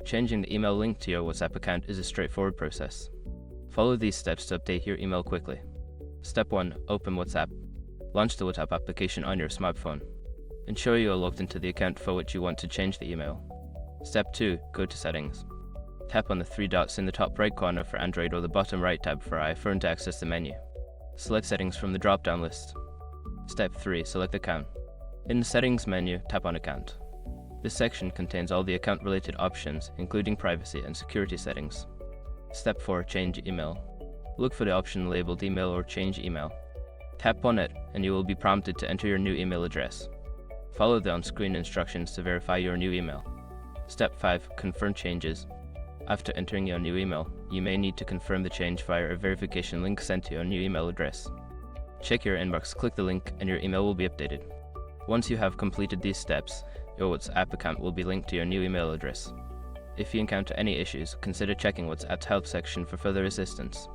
Changing the email link to your WhatsApp account is a straightforward process. Follow these steps to update your email quickly. Step 1. Open WhatsApp. Launch the WhatsApp application on your smartphone. Ensure you are logged into the account for which you want to change the email. Step 2. Go to Settings. Tap on the three dots in the top right corner for Android or the bottom right tab for iPhone to access the menu. Select Settings from the drop-down list. Step 3. Select Account. In the Settings menu, tap on Account. This section contains all the account-related options, including privacy and security settings. Step 4. Change email. Look for the option labeled Email or Change Email. Tap on it, and you will be prompted to enter your new email address. Follow the on-screen instructions to verify your new email. Step 5. Confirm changes. After entering your new email, you may need to confirm the change via a verification link sent to your new email address. Check your inbox, click the link, and your email will be updated. Once you have completed these steps, your WhatsApp account will be linked to your new email address. If you encounter any issues, consider checking WhatsApp's help section for further assistance.